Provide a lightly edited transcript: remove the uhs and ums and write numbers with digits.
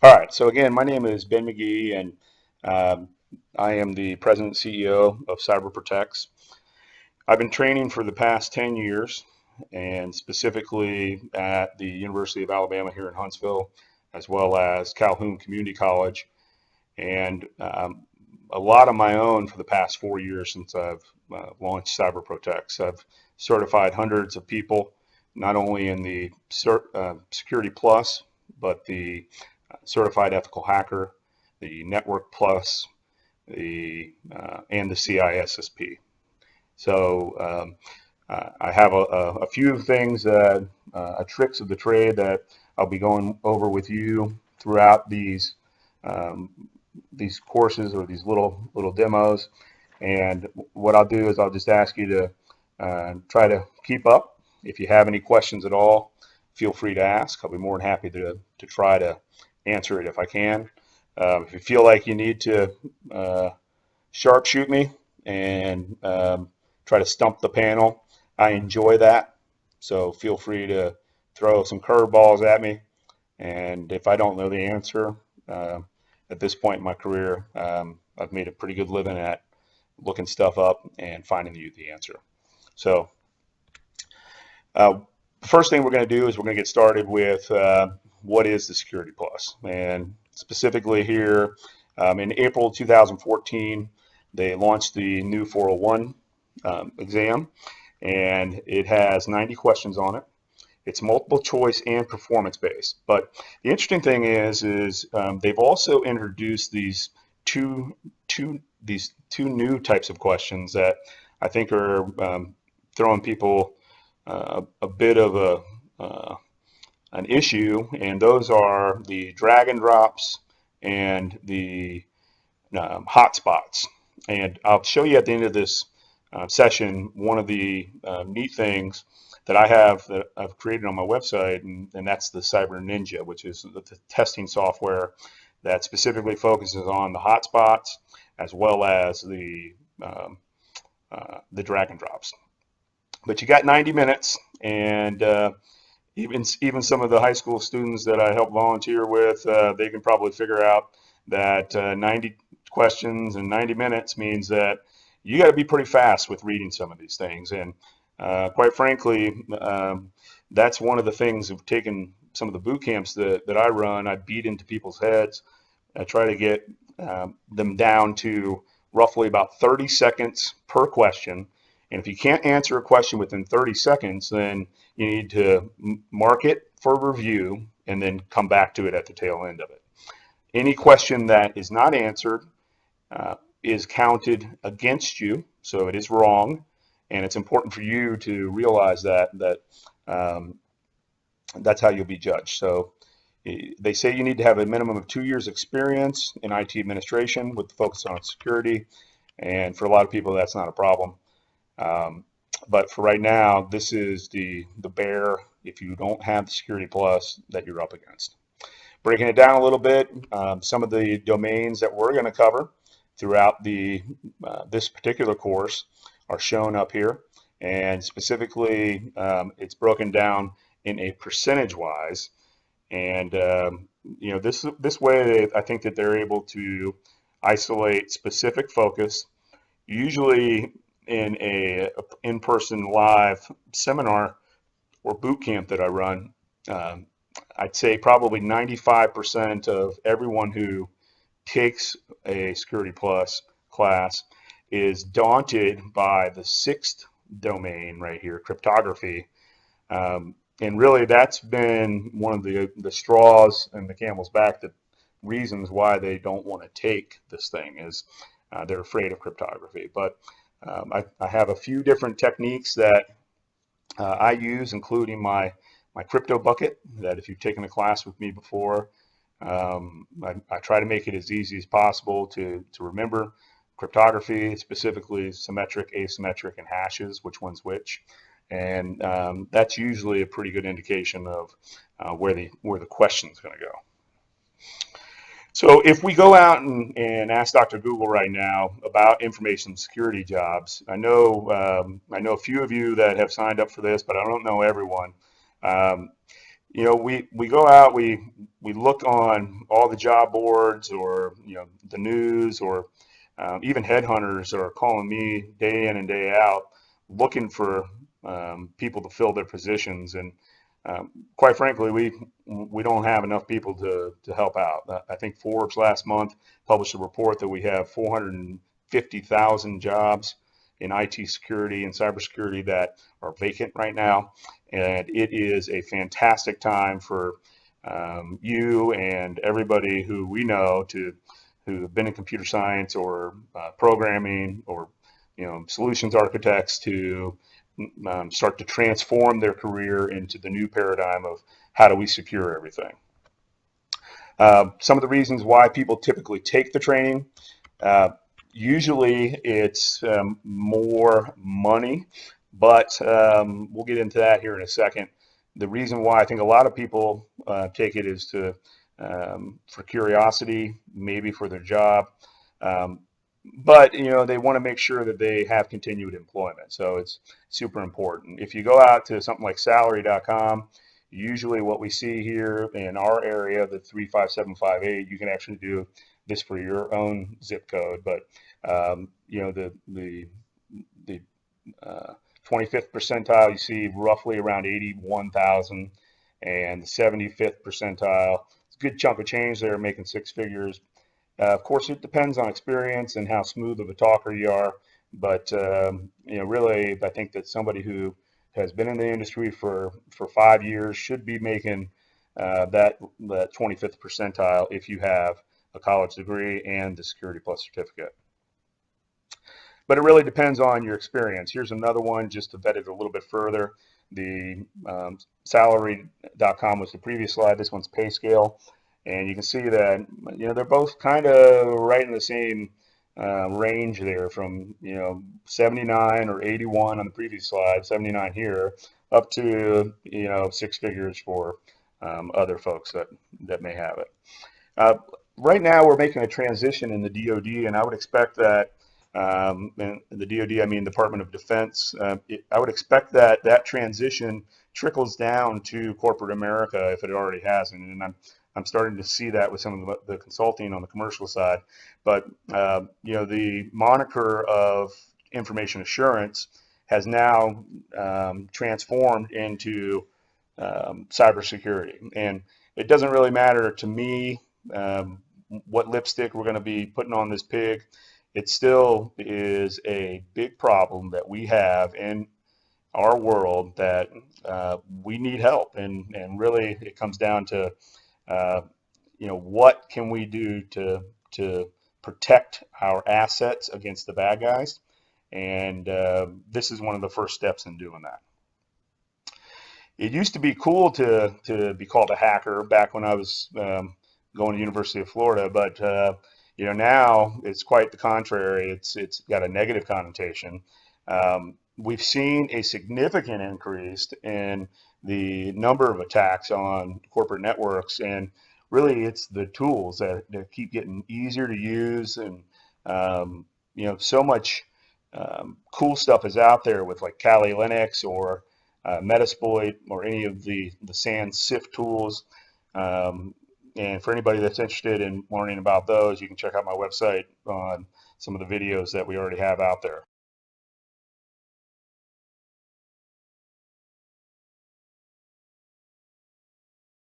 All right. So again, my name is Ben McGee, and um, I am the president and CEO of Cyber Protects. I've been training for the past 10 years, and specifically at the University of Alabama here in Huntsville, as well as Calhoun Community College, and a lot of my own for the past 4 years since I've launched Cyber Protects. I've certified hundreds of people, not only in the Security Plus, but the Certified Ethical Hacker, the Network Plus, the and the CISSP. So I have a few things, tricks of the trade that I'll be going over with you throughout um, these courses or these little demos. And what I'll do is I'll just ask you to try to keep up. If you have any questions at all, feel free to ask. I'll be more than happy to try to answer it if I can. If you feel like you need to uh, sharpshoot me and try to stump the panel, I enjoy that. So feel free to throw some curveballs at me. And if I don't know the answer, uh, at this point in my career, I've made a pretty good living at looking stuff up and finding you the answer. So uh, the first thing we're going to do is we're going to get started with what is the Security Plus. And specifically here, in April 2014, they launched the new 401 exam, and it has 90 questions on it. It's multiple choice and performance based. But the interesting thing is they've also introduced these two new types of questions that I think are throwing people a bit of an issue, and those are the drag and drops and the hotspots. And I'll show you at the end of this session one of the neat things that I've created on my website, and that's the Cyber Ninja, which is the testing software that specifically focuses on the hotspots as well as the drag and drops. But you got 90 minutes, and even some of the high school students that I help volunteer with, they can probably figure out that 90 questions in 90 minutes means that you got to be pretty fast with reading some of these things. And quite frankly, that's one of the things of taking some of the boot camps that I run. I beat into people's heads. I try to get them down to roughly about 30 seconds per question. And if you can't answer a question within 30 seconds, then you need to mark it for review and then come back to it at the tail end of it. Any question that is not answered is counted against you, so it is wrong, and it's important for you to realize that um, that's how you'll be judged. So they say you need to have a minimum of 2 years experience in IT administration with the focus on security, and for a lot of people that's not a problem. Um, but for right now, this is the bear if you don't have the Security Plus that you're up against. Breaking it down a little bit, some of the domains that we're going to cover throughout this particular course are shown up here, and specifically, it's broken down in a percentage wise. And this way, I think that they're able to isolate specific focus, usually in a in-person live seminar or boot camp that I run. Um, I'd say probably 95% of everyone who takes a Security Plus class is daunted by the sixth domain right here, cryptography. And really, that's been one of the straws and the camel's back, that reasons why they don't want to take this thing is they're afraid of cryptography. But I have a few different techniques that I use, including my crypto bucket. That if you've taken a class with me before, I try to make it as easy as possible to remember cryptography, specifically symmetric, asymmetric, and hashes, which one's which. And that's usually a pretty good indication of where the question's going to go. So if we go out and ask Dr. Google right now about information security jobs, I know a few of you that have signed up for this, but I don't know everyone. Um, we go out, we look on all the job boards, or the news, or even headhunters are calling me day in and day out looking for people to fill their positions, and quite frankly, we don't have enough people to help out. I think Forbes last month published a report that we have 450,000 jobs in IT security and cybersecurity that are vacant right now, and it is a fantastic time for you and everybody who we know who have been in computer science or programming, or solutions architects, to start to transform their career into the new paradigm of how do we secure everything. Some of the reasons why people typically take the training. Usually it's more money, but we'll get into that here in a second. The reason why I think a lot of people take it is for curiosity, maybe for their job, but they want to make sure that they have continued employment. So it's super important. If you go out to something like salary.com, usually what we see here in our area, the 35758, you can actually do this for your own zip code, but the 25th percentile, you see roughly around 81,000, and the 75th percentile, it's a good chunk of change there, making six figures. Of course, it depends on experience and how smooth of a talker you are, but really, I think that somebody who has been in the industry for 5 years should be making that 25th percentile if you have a college degree and the Security Plus certificate. But it really depends on your experience. Here's another one just to vet it a little bit further. The salary.com was the previous slide. This one's pay scale. And you can see that they're both kind of right in the same range there, from 79 or 81 on the previous slide, 79 here, up to six figures for other folks that may have it. Right now, we're making a transition in the DoD, and I would expect that. And the DoD, I mean Department of Defense. I would expect that transition trickles down to corporate America if it already hasn't, and I'm starting to see that with some of the consulting on the commercial side. But the moniker of information assurance has now transformed into cybersecurity, and it doesn't really matter to me what lipstick we're going to be putting on this pig. It still is a big problem that we have in our world, that we need help, and really it comes down to what can we do to protect our assets against the bad guys, and this is one of the first steps in doing that. It used to be cool to be called a hacker back when I was going to University of Florida, but now it's quite the contrary. It's got a negative connotation. We've seen a significant increase in the number of attacks on corporate networks, and really it's the tools that keep getting easier to use, and so much cool stuff is out there with like Kali Linux or Metasploit or any of the SANS SIF tools. And for anybody that's interested in learning about those, you can check out my website on some of the videos that we already have out there.